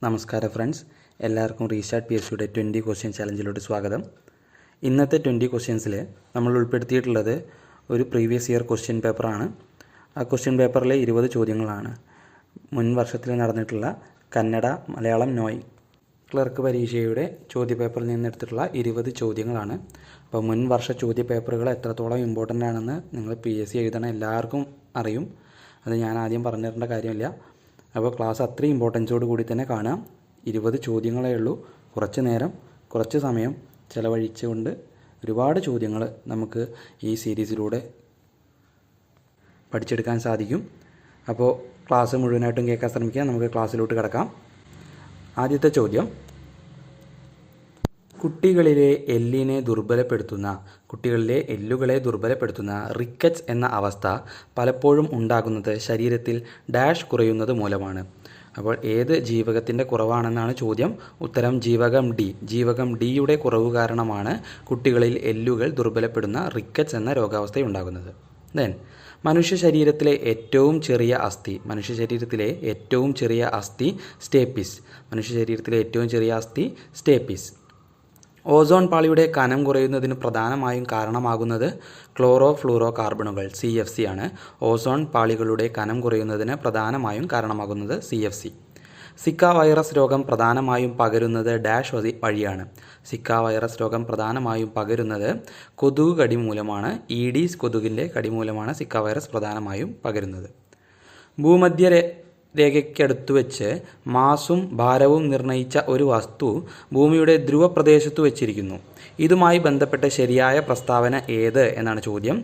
നമസ്കാരം ഫ്രണ്ട്സ്, എല്ലാവർക്കും restart PSC യുടെ 20 ക്വസ്റ്റ്യൻ ചലഞ്ചിലോട്ട് സ്വാഗതം. ഇന്നത്തെ 20 ക്വസ്റ്റ്യൻസിൽ നമ്മൾ ഉൾപ്പെടുത്തിയിട്ടുള്ളത് ഒരു പ്രീവിയസ് ഇയർ ക്വസ്റ്റ്യൻ പേപ്പറാണ്. ആ ക്വസ്റ്റ്യൻ പേപ്പറിലെ 20 ചോദ്യങ്ങളാണ് മുൻ വർഷത്തിൽ നടന്നിട്ടുള്ള കന്നഡ, മലയാളം, നോയ് ക്ലർക്ക് പരീക്ഷയുടെ ചോദ്യപേപ്പറിൽ നിന്നെടുത്തിട്ടുള്ള 20 ചോദ്യങ്ങളാണ്. അപ്പോൾ മുൻ വർഷ ചോദ്യ പേപ്പറുകൾ എത്രത്തോളം ഇമ്പോർട്ടൻ്റ് ആണെന്ന് നിങ്ങൾ PSC എഴുതണ എല്ലാവർക്കും അറിയും. അത് ഞാൻ ആദ്യം പറഞ്ഞു തരേണ്ട കാര്യമില്ല. അപ്പോൾ ക്ലാസ് അത്രയും ഇമ്പോർട്ടൻസോട് കൂടി തന്നെ കാണാം. 20 ചോദ്യങ്ങളേ ഉള്ളൂ. കുറച്ച് നേരം, കുറച്ച് സമയം ചിലവഴിച്ചുകൊണ്ട് ഒരുപാട് ചോദ്യങ്ങൾ നമുക്ക് ഈ സീരീസിലൂടെ പഠിച്ചെടുക്കാൻ സാധിക്കും. അപ്പോൾ ക്ലാസ് മുഴുവനായിട്ടും കേൾക്കാൻ ശ്രമിക്കുക. നമുക്ക് ക്ലാസ്സിലോട്ട് കിടക്കാം. ആദ്യത്തെ ചോദ്യം, കുട്ടികളിലെ എല്ലുകളെ ദുർബലപ്പെടുത്തുന്ന റിക്കറ്റ്സ് എന്ന അവസ്ഥ പലപ്പോഴും ഉണ്ടാകുന്നത് ശരീരത്തിൽ ഡാഷ് കുറയുന്നത് മൂലമാണ്. അപ്പോൾ ഏത് ജീവകത്തിൻ്റെ കുറവാണെന്നാണ് ചോദ്യം. ഉത്തരം ജീവകം ഡി. ജീവകം ഡിയുടെ കുറവ് കാരണമാണ് കുട്ടികളിൽ എല്ലുകൾ ദുർബലപ്പെടുന്ന റിക്കറ്റ്സ് എന്ന രോഗാവസ്ഥയുണ്ടാകുന്നത്. ദെൻ മനുഷ്യ ശരീരത്തിലെ ഏറ്റവും ചെറിയ അസ്ഥി സ്റ്റേപ്പിസ്. ഓസോൺ പാളിയുടെ കനം കുറയുന്നതിന് പ്രധാനമായും കാരണമാകുന്നത് ക്ലോറോ ഫ്ലൂറോ കാർബണുകൾ CFC ആണ്. ഓസോൺ പാളികളുടെ കനം കുറയുന്നതിന് പ്രധാനമായും കാരണമാകുന്നത് CFC. സിക്ക വൈറസ് രോഗം പ്രധാനമായും പകരുന്നത് ഡാഷ് വഴിയാണ്. സിക്ക വൈറസ് രോഗം പ്രധാനമായും പകരുന്നത് കൊതുക് കടി മൂലമാണ്. ഈഡീസ് കൊതുകിൻ്റെ കടി മൂലമാണ് സിക്ക വൈറസ് പ്രധാനമായും പകരുന്നത്. ഭൂമധ്യരേഖയ്ക്കടുത്തു വെച്ച് മാസും ഭാരവും നിർണയിച്ച ഒരു വസ്തു ഭൂമിയുടെ ധ്രുവപ്രദേശത്തു വെച്ചിരിക്കുന്നു. ഇതുമായി ബന്ധപ്പെട്ട ശരിയായ പ്രസ്താവന ഏത് എന്നാണ് ചോദ്യം.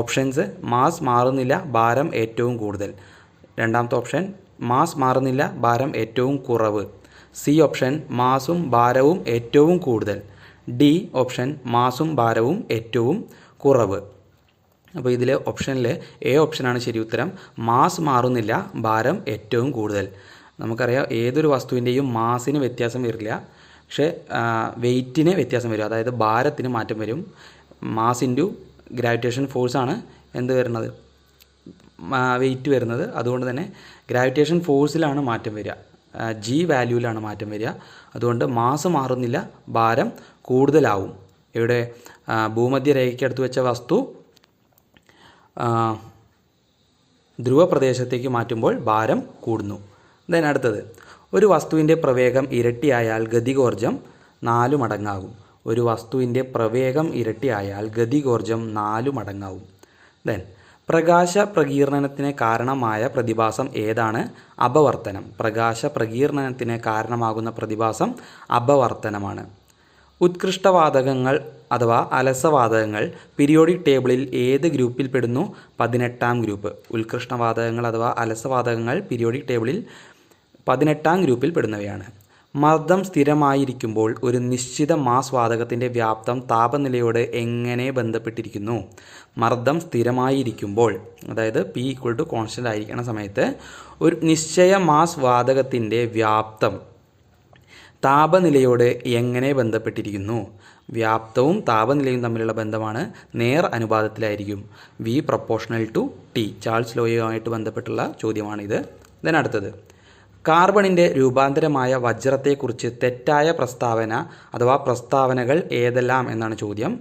ഓപ്ഷൻസ്: മാസ് മാറുന്നില്ല, ഭാരം ഏറ്റവും കൂടുതൽ. രണ്ടാമത്തെ ഓപ്ഷൻ മാസ് മാറുന്നില്ല, ഭാരം ഏറ്റവും കുറവ്. സി ഓപ്ഷൻ മാസും ഭാരവും ഏറ്റവും കൂടുതൽ. ഡി ഓപ്ഷൻ മാസും ഭാരവും ഏറ്റവും കുറവ്. അപ്പോൾ ഇതിലെ ഓപ്ഷനിൽ എ ഓപ്ഷനാണ് ശരി ഉത്തരം. മാസ് മാറുന്നില്ല, ഭാരം ഏറ്റവും കൂടുതൽ. നമുക്കറിയാം ഏതൊരു വസ്തുവിൻ്റെയും മാസിന് വ്യത്യാസം വരില്ല, പക്ഷേ വെയ്റ്റിന് വ്യത്യാസം വരും. അതായത് ഭാരത്തിന് മാറ്റം വരും. മാസ് ഇൻറ്റു ഗ്രാവിറ്റേഷൻ ഫോഴ്സാണ് വരുന്നത്, വെയ്റ്റ് വരുന്നത്. അതുകൊണ്ട് തന്നെ ഗ്രാവിറ്റേഷൻ ഫോഴ്സിലാണ് മാറ്റം വരിക, G വാല്യൂവിലാണ് മാറ്റം വരിക. അതുകൊണ്ട് മാസ് മാറുന്നില്ല, ഭാരം കൂടുതലാവും. ഇവിടെ ഭൂമധ്യരേഖയ്ക്ക് അടുത്ത് വെച്ച വസ്തു ധ്രുവപ്രദേശത്തേക്ക് മാറ്റുമ്പോൾ ഭാരം കൂടുന്നു. ദെൻ അടുത്തത്, ഒരു വസ്തുവിൻ്റെ പ്രവേഗം ഇരട്ടിയായാൽ ഗതികോർജം 4 മടങ്ങാകും. ഒരു വസ്തുവിൻ്റെ പ്രവേഗം ഇരട്ടിയായാൽ ഗതികോർജം 4 മടങ്ങാവും. ദെൻ പ്രകാശ പ്രകീർണനത്തിന് കാരണമായ പ്രതിഭാസം ഏതാണ്? അപവർത്തനം. പ്രകാശ പ്രകീർണനത്തിന് കാരണമാകുന്ന പ്രതിഭാസം അപവർത്തനമാണ്. ഉത്കൃഷ്ടവാതകങ്ങൾ അഥവാ അലസവാതകങ്ങൾ പീരിയോഡിക് ടേബിളിൽ ഏത് ഗ്രൂപ്പിൽ പെടുന്നു? 18ാം ഗ്രൂപ്പ്. ഉത്കൃഷ്ടവാതകങ്ങൾ അഥവാ അലസവാതകങ്ങൾ പീരിയോഡിക് ടേബിളിൽ 18ാം ഗ്രൂപ്പിൽ പെടുന്നവയാണ്. മർദ്ദം സ്ഥിരമായിരിക്കുമ്പോൾ ഒരു നിശ്ചിത മാസ് വാതകത്തിൻ്റെ വ്യാപ്തം താപനിലയോട് എങ്ങനെ ബന്ധപ്പെട്ടിരിക്കുന്നു? മർദ്ദം സ്ഥിരമായിരിക്കുമ്പോൾ, അതായത് P = കോൺസ്റ്റൻ്റ് ആയിരിക്കുന്ന സമയത്ത് ഒരു നിശ്ചയ മാസ് വാതകത്തിൻ്റെ വ്യാപ്തം താപനിലയോട് എങ്ങനെ ബന്ധപ്പെട്ടിരിക്കുന്നു? വ്യാപ്തവും താപനിലയും തമ്മിലുള്ള ബന്ധമാണ് നേർ അനുപാതത്തിലായിരിക്കും. V ∝ T. ചാൾസ് ലോയുമായിട്ട് ബന്ധപ്പെട്ടുള്ള ചോദ്യമാണിത്. അടുത്തത്, കാർബണിൻ്റെ രൂപാന്തരമായ വജ്രത്തെക്കുറിച്ച് തെറ്റായ പ്രസ്താവന അഥവാ പ്രസ്താവനകൾ ഏതെല്ലാം എന്നാണ് ചോദ്യം.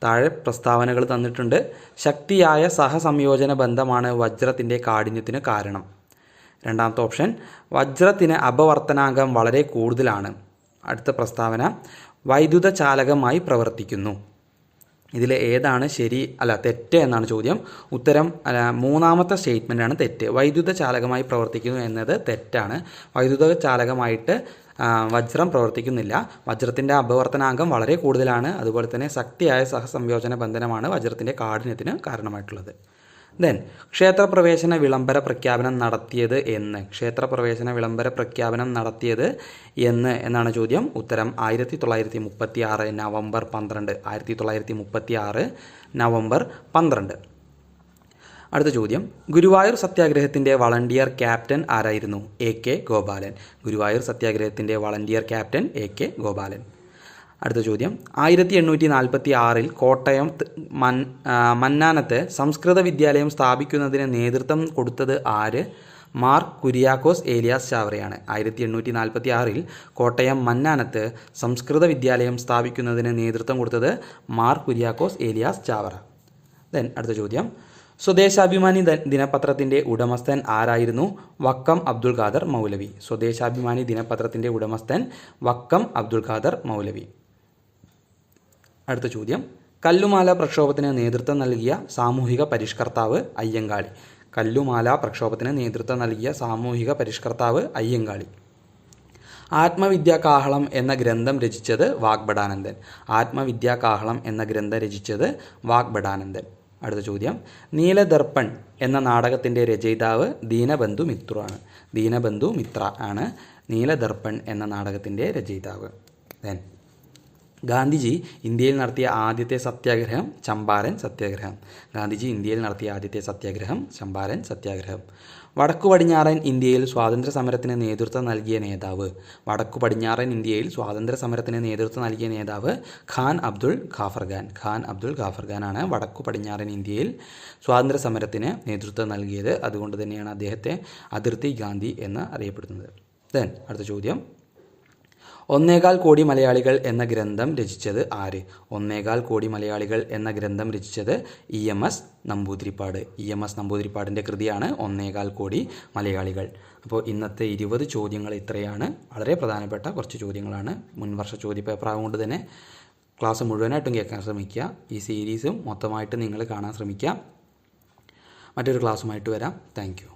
താഴെ പ്രസ്താവനകൾ തന്നിട്ടുണ്ട്. ശക്തിയായ സഹസംയോജന ബന്ധമാണ് വജ്രത്തിൻ്റെ കാഠിന്യത്തിന് കാരണം. രണ്ടാമത്തെ ഓപ്ഷൻ വജ്രത്തിന് അപവർത്തനാങ്കം വളരെ കൂടുതലാണ്. അടുത്ത പ്രസ്താവന വൈദ്യുത ചാലകമായി പ്രവർത്തിക്കുന്നു. ഇതിൽ ഏതാണ് തെറ്റ് എന്നാണ് ചോദ്യം. ഉത്തരം മൂന്നാമത്തെ സ്റ്റേറ്റ്മെൻറ്റാണ് തെറ്റ്. വൈദ്യുത ചാലകമായി പ്രവർത്തിക്കുന്നു എന്നത് തെറ്റാണ്. വൈദ്യുത ചാലകമായിട്ട് വജ്രം പ്രവർത്തിക്കുന്നില്ല. വജ്രത്തിൻ്റെ അപവർത്തനാങ്കം വളരെ കൂടുതലാണ്. അതുപോലെ തന്നെ ശക്തിയായ സഹസംയോജന ബന്ധനമാണ് വജ്രത്തിൻ്റെ കാഠിന്യത്തിന് കാരണമായിട്ടുള്ളത്. ദെൻ ക്ഷേത്രപ്രവേശന വിളംബര പ്രഖ്യാപനം നടത്തിയത് എന്ന് എന്നാണ് ചോദ്യം. ഉത്തരം 1936 നവംബർ 12. 1936 നവംബർ 12. അടുത്ത ചോദ്യം, ഗുരുവായൂർ സത്യാഗ്രഹത്തിൻ്റെ വളണ്ടിയർ ക്യാപ്റ്റൻ ആരായിരുന്നു? AK ഗോപാലൻ. ഗുരുവായൂർ സത്യാഗ്രഹത്തിൻ്റെ വളണ്ടിയർ ക്യാപ്റ്റൻ AK ഗോപാലൻ. അടുത്ത ചോദ്യം, 1846 കോട്ടയം മന്നാനത്ത് സംസ്കൃത വിദ്യാലയം സ്ഥാപിക്കുന്നതിന് നേതൃത്വം കൊടുത്തത് ആര്? മാർ കുര്യാക്കോസ് ഏലിയാസ് ചാവറയാണ്. 1846 കോട്ടയം മന്നാനത്ത് സംസ്കൃത വിദ്യാലയം സ്ഥാപിക്കുന്നതിന് നേതൃത്വം കൊടുത്തത് മാർ കുര്യാക്കോസ് ഏലിയാസ് ചാവറ. ദെൻ അടുത്ത ചോദ്യം, സ്വദേശാഭിമാനി ദിനപത്രത്തിൻ്റെ ഉടമസ്ഥൻ ആരായിരുന്നു? വക്കം അബ്ദുൽ ഖാദർ മൗലവി. സ്വദേശാഭിമാനി ദിനപത്രത്തിൻ്റെ ഉടമസ്ഥൻ വക്കം അബ്ദുൽ ഖാദർ മൗലവി. അടുത്ത ചോദ്യം, കല്ലുമാല പ്രക്ഷോഭത്തിന് നേതൃത്വം നൽകിയ സാമൂഹിക പരിഷ്കർത്താവ് അയ്യങ്കാളി. കല്ലുമാല പ്രക്ഷോഭത്തിന് നേതൃത്വം നൽകിയ സാമൂഹിക പരിഷ്കർത്താവ് അയ്യങ്കാളി. ആത്മവിദ്യാകാഹളം എന്ന ഗ്രന്ഥം രചിച്ചത് വാഗ്ഭടാനന്ദൻ. ആത്മവിദ്യാകാഹളം എന്ന ഗ്രന്ഥം രചിച്ചത് വാഗ്ഭടാനന്ദൻ. അടുത്ത ചോദ്യം, നീലദർപ്പൺ എന്ന നാടകത്തിൻ്റെ രചയിതാവ് ദീനബന്ധു മിത്രമാണ്. ദീനബന്ധു മിത്ര ആണ് നീലദർപ്പൺ എന്ന നാടകത്തിൻ്റെ രചയിതാവ്. ദെൻ ഗാന്ധിജി ഇന്ത്യയിൽ നടത്തിയ ആദ്യത്തെ സത്യാഗ്രഹം ചമ്പാരൻ സത്യാഗ്രഹം. ഗാന്ധിജി ഇന്ത്യയിൽ നടത്തിയ ആദ്യത്തെ സത്യാഗ്രഹം ചമ്പാരൻ സത്യാഗ്രഹം. വടക്കു പടിഞ്ഞാറൻ ഇന്ത്യയിൽ സ്വാതന്ത്ര്യ സമരത്തിന് നേതൃത്വം നൽകിയ നേതാവ്. വടക്കു പടിഞ്ഞാറൻ ഇന്ത്യയിൽ സ്വാതന്ത്ര്യ സമരത്തിന് നേതൃത്വം നൽകിയ നേതാവ് ഖാൻ അബ്ദുൾ ഖാഫർ ഖാൻ. ഖാൻ അബ്ദുൾ ഖാഫർ ഖാനാണ് വടക്കു പടിഞ്ഞാറൻ ഇന്ത്യയിൽ സ്വാതന്ത്ര്യ സമരത്തിന് നേതൃത്വം നൽകിയത്. അതുകൊണ്ട് തന്നെയാണ് അദ്ദേഹത്തെ അതിർത്തി ഗാന്ധി എന്ന് അറിയപ്പെടുന്നത്. ദെൻ അടുത്ത ചോദ്യം, 1.25 കോടി മലയാളികൾ എന്ന ഗ്രന്ഥം രചിച്ചത് ആര്? 1.25 കോടി മലയാളികൾ എന്ന ഗ്രന്ഥം രചിച്ചത് EMS നമ്പൂതിരിപ്പാട്. EMS നമ്പൂതിരിപ്പാടിൻ്റെ കൃതിയാണ് 1.25 കോടി മലയാളികൾ. അപ്പോൾ ഇന്നത്തെ 20 ചോദ്യങ്ങൾ ഇത്രയാണ്. വളരെ പ്രധാനപ്പെട്ട കുറച്ച് ചോദ്യങ്ങളാണ്. മുൻവർഷ ചോദ്യപേപ്പറാകൊണ്ട് തന്നെ ക്ലാസ് മുഴുവനായിട്ടും കേൾക്കാൻ ശ്രമിക്കുക. ഈ സീരീസും മൊത്തമായിട്ട് നിങ്ങൾ കാണാൻ ശ്രമിക്കുക. മറ്റൊരു ക്ലാസ്സുമായിട്ട് വരാം. Thank you.